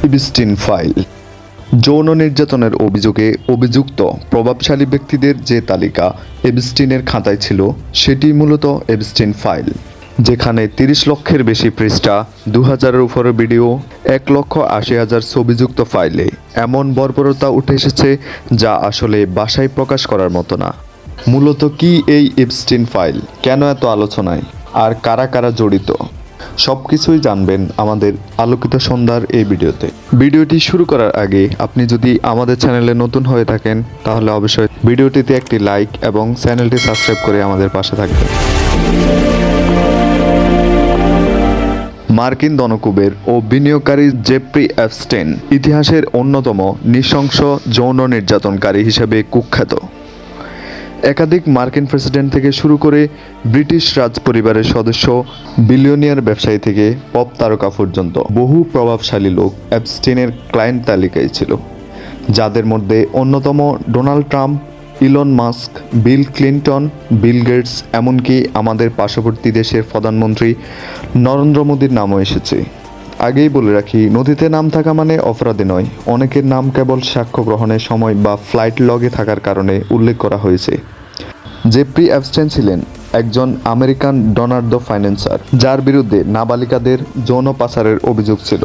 Epstein file. যৌন নির্যাতনের অভিযোগে অভিযুক্ত প্রভাবশালী ব্যক্তিদের যে তালিকা এপস্টিনের খাতায় ছিল সেটি মূলত এপস্টিন ফাইল, যেখানে 30 লক্ষের বেশি পৃষ্ঠা, 2000-এর উপরে ভিডিও, 1,80,000 ছবিযুক্ত ফাইলে এমন বর্বরতা উঠে এসেছে যা আসলে ভাষায় প্রকাশ করার মতো না। মূলত কি এই এপস্টিন ফাইল, কেন এত আলোচনায়, আর কারা কারা জড়িত, সবকিছুই জানবেন আমাদের আলোকিত সন্ধ্যার এই ভিডিওতে। ভিডিওটি শুরু করার আগে আপনি যদি আমাদের চ্যানেলে নতুন হয়ে থাকেন তাহলে অবশ্যই ভিডিওটিতে একটি লাইক এবং চ্যানেলটি সাবস্ক্রাইব করে আমাদের পাশে থাকবেন। মার্কিন ধনকুবের ও বিনিয়োগকারী জেফ্রি এপস্টেইন ইতিহাসের অন্যতম নৃশংস যৌন নির্যাতনকারী হিসেবে কুখ্যাত। একাধিক মার্কিন প্রেসিডেন্ট থেকে শুরু করে ব্রিটিশ রাজ পরিবারের সদস্য, বিলিয়নিয়ার ব্যবসায়ী থেকে পপ তারকা পর্যন্ত বহু প্রভাবশালী লোক এপস্টেইনের ক্লায়েন্ট তালিকায় ছিল, যাদের মধ্যে অন্যতম Donald Trump, Elon Musk, Bill Clinton, Bill Gates, এমনকি আমাদের পার্শ্ববর্তী দেশের প্রধানমন্ত্রী নরেন্দ্র মোদীর নামও এসেছে। আগেই বলে রাখি, নথিতে নাম থাকা মানে অপরাধী নয়। অনেকের নাম কেবল সাক্ষ্য গ্রহণের সময় বা ফ্লাইট লগে থাকার কারণে উল্লেখ করা হয়েছে। জেফ্রি এপস্টেইন ছিলেন একজন আমেরিকান ডোনার ফাইন্যান্সার, যার বিরুদ্ধে নাবালিকাদের যৌন পাচারের অভিযোগ ছিল।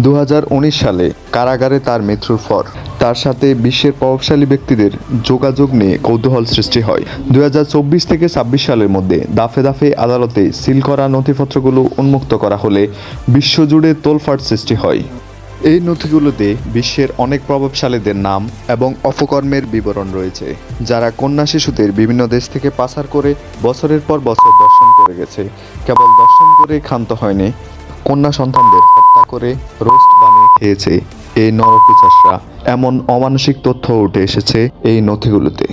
2019 সালে কারাগারে তার মৃত্যুর পর তার সাথে বিশ্বের প্রভাবশালী ব্যক্তিদের যোগাযোগ নিয়ে কৌতূহল সৃষ্টি হয়। 2024 থেকে 26 সালের মধ্যে দাফে দাফে আদালতে সিল করা নথিপত্রগুলো উন্মুক্ত করা হলে বিশ্বজুড়ে তোলফাড় সৃষ্টি হয়। এই নথিগুলোতে বিশ্বের অনেক প্রভাবশালীদের নাম এবং অপকর্মের বিবরণ রয়েছে, যারা কন্যা শিশুদের বিভিন্ন দেশ থেকে পাচার করে বছরের পর বছর দর্শন করে গেছে। কেবল দর্শন করে ক্ষান্ত হয়নি, কন্যা সন্তানদের হত্যা করে রোস্ট বানিয়ে খেয়েছে এই নরপিশাচরা। এমন অমানসিক তথ্য উঠে এসেছে এই নথিগুলোতে।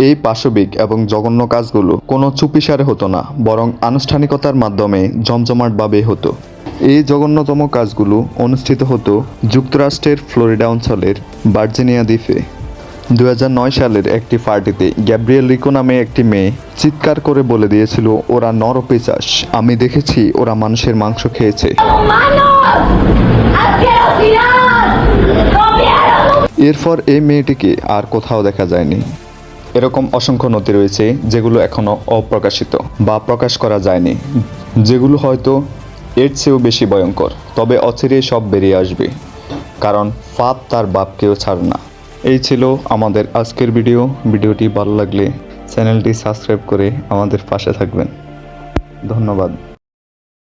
এই পাশবিক এবং জঘন্য কাজগুলো কোনো চুপিসারে হতো না, বরং আনুষ্ঠানিকতার মাধ্যমে জমজমাটভাবে হতো। এই জঘন্যতম কাজগুলো অনুষ্ঠিত হতো যুক্তরাষ্ট্রের ফ্লোরিডা অঞ্চলের ভার্জিনিয়া দ্বীপে। 2009 সালের একটি পার্টিতে গ্যাব্রিয়েল রিকো নামে একটি মেয়ে চিৎকার করে বলে দিয়েছিল, ওরা নরপিশাচ, আমি দেখেছি ওরা মানুষের মাংস খেয়েছে। এরপর এই মেয়েটিকে আর কোথাও দেখা যায়নি। এরকম অসংখ্য নথি রয়েছে যেগুলো এখনো অপ্রকাশিত বা প্রকাশ করা যায়নি, যেগুলো হয়তো এর চেয়েও বেশি ভয়ঙ্কর। তবে অচিরেই সব বেরিয়ে আসবে, কারণ ফাঁদ তার বাপকেও ছাড়ে না। এই ছিল আমাদের আজকের ভিডিওটি ভালো লাগলে চ্যানেলটি সাবস্ক্রাইব করে আমাদের পাশে থাকবেন। ধন্যবাদ।